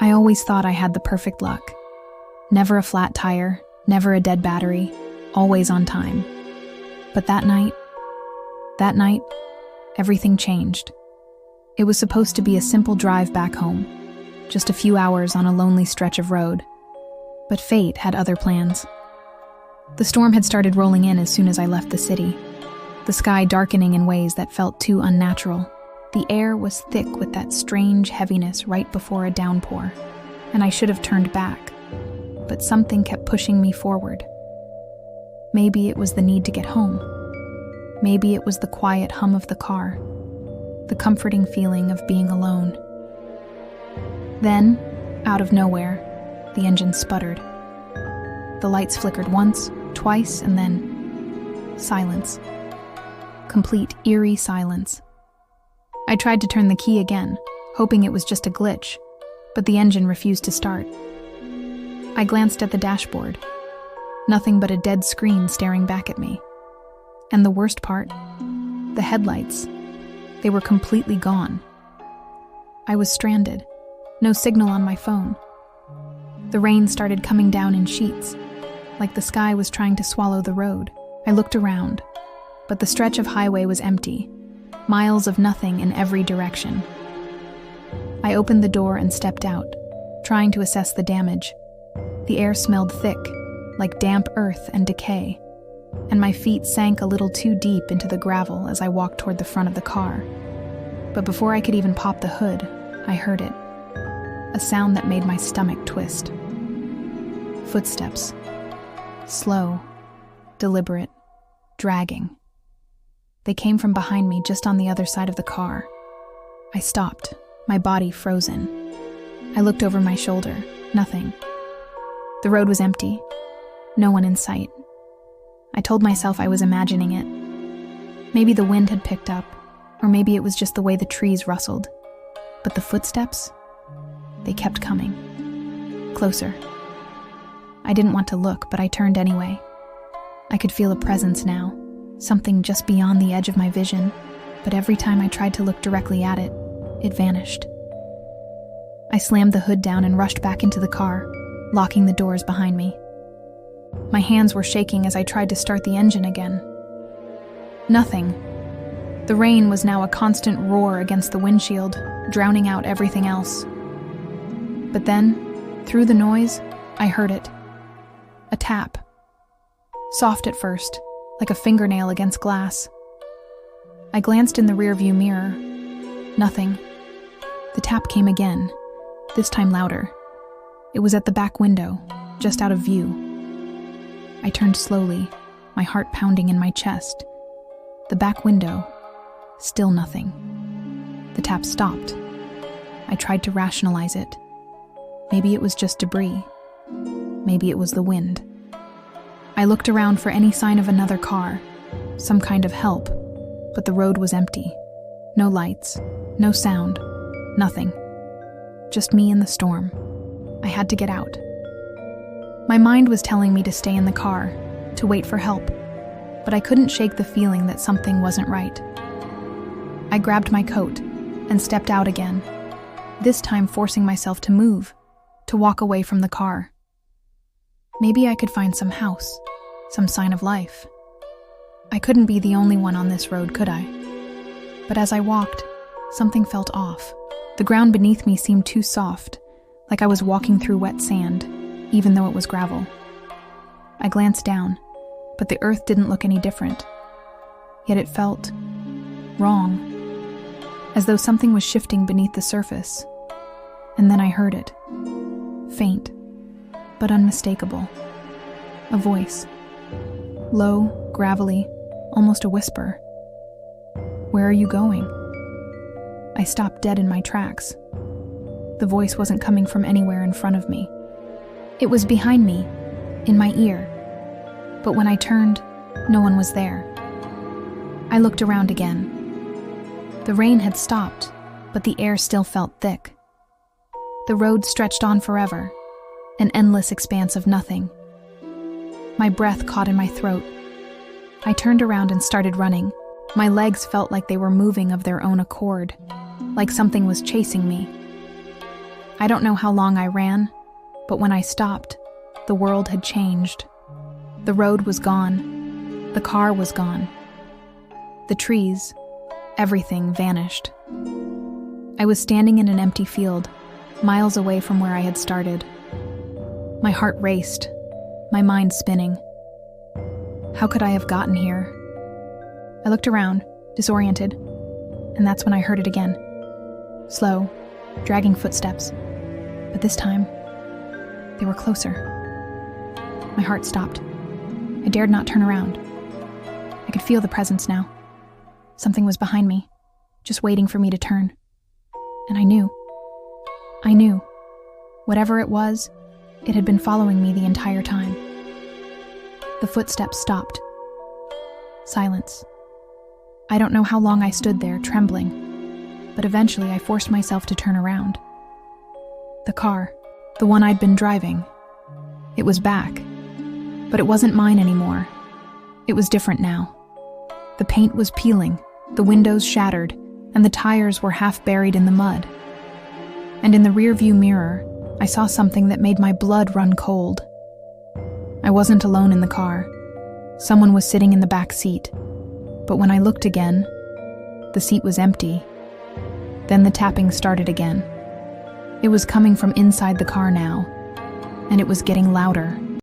I always thought I had the perfect luck. Never a flat tire, never a dead battery, always on time. But that night, everything changed. It was supposed to be a simple drive back home, just a few hours on a lonely stretch of road. But fate had other plans. The storm had started rolling in as soon as I left the city, the sky darkening in ways that felt too unnatural. The air was thick with that strange heaviness right before a downpour, and I should have turned back, but something kept pushing me forward. Maybe it was the need to get home. Maybe it was the quiet hum of the car, the comforting feeling of being alone. Then, out of nowhere, the engine sputtered. The lights flickered once, twice, and then silence. Complete, eerie silence. I tried to turn the key again, hoping it was just a glitch, but the engine refused to start. I glanced at the dashboard. Nothing but a dead screen staring back at me. And the worst part, the headlights. They were completely gone. I was stranded. No signal on my phone. The rain started coming down in sheets, like the sky was trying to swallow the road. I looked around, but the stretch of highway was empty, miles of nothing in every direction. I opened the door and stepped out, trying to assess the damage. The air smelled thick, like damp earth and decay, and my feet sank a little too deep into the gravel as I walked toward the front of the car. But before I could even pop the hood, I heard it. A sound that made my stomach twist. Footsteps. Slow, deliberate, dragging. They came from behind me, just on the other side of the car. I stopped, my body frozen. I looked over my shoulder. Nothing. The road was empty. No one in sight. I told myself I was imagining it. Maybe the wind had picked up, or maybe it was just the way the trees rustled. But the footsteps, they kept coming. Closer. I didn't want to look, but I turned anyway. I could feel a presence now, something just beyond the edge of my vision, but every time I tried to look directly at it, it vanished. I slammed the hood down and rushed back into the car, locking the doors behind me. My hands were shaking as I tried to start the engine again. Nothing. The rain was now a constant roar against the windshield, drowning out everything else. But then, through the noise, I heard it. A tap. Soft at first, like a fingernail against glass. I glanced in the rearview mirror. Nothing. The tap came again, this time louder. It was at the back window, just out of view. I turned slowly, my heart pounding in my chest. The back window, still nothing. The tap stopped. I tried to rationalize it. Maybe it was just debris. Maybe it was the wind. I looked around for any sign of another car, some kind of help, but the road was empty. No lights, no sound, nothing. Just me and the storm. I had to get out. My mind was telling me to stay in the car, to wait for help, but I couldn't shake the feeling that something wasn't right. I grabbed my coat and stepped out again, this time forcing myself to move, to walk away from the car. Maybe I could find some house, some sign of life. I couldn't be the only one on this road, could I? But as I walked, something felt off. The ground beneath me seemed too soft, like I was walking through wet sand, even though it was gravel. I glanced down, but the earth didn't look any different. Yet it felt wrong, as though something was shifting beneath the surface. And then I heard it. Faint, but unmistakable. A voice. Low, gravelly, almost a whisper. "Where are you going?" I stopped dead in my tracks. The voice wasn't coming from anywhere in front of me. It was behind me, in my ear. But when I turned, no one was there. I looked around again. The rain had stopped, but the air still felt thick. The road stretched on forever, an endless expanse of nothing. My breath caught in my throat. I turned around and started running. My legs felt like they were moving of their own accord, like something was chasing me. I don't know how long I ran, but when I stopped, the world had changed. The road was gone. The car was gone. The trees, everything vanished. I was standing in an empty field, miles away from where I had started. My heart raced, my mind spinning. How could I have gotten here? I looked around, disoriented, and that's when I heard it again. Slow, dragging footsteps. But this time, they were closer. My heart stopped. I dared not turn around. I could feel the presence now. Something was behind me, just waiting for me to turn. And I knew. Whatever it was, it had been following me the entire time. The footsteps stopped. Silence. I don't know how long I stood there, trembling, but eventually I forced myself to turn around. The car, the one I'd been driving, it was back, but it wasn't mine anymore. It was different now. The paint was peeling, the windows shattered, and the tires were half buried in the mud. And in the rearview mirror, I saw something that made my blood run cold. I wasn't alone in the car. Someone was sitting in the back seat. But when I looked again, the seat was empty. Then the tapping started again. It was coming from inside the car now, and it was getting louder.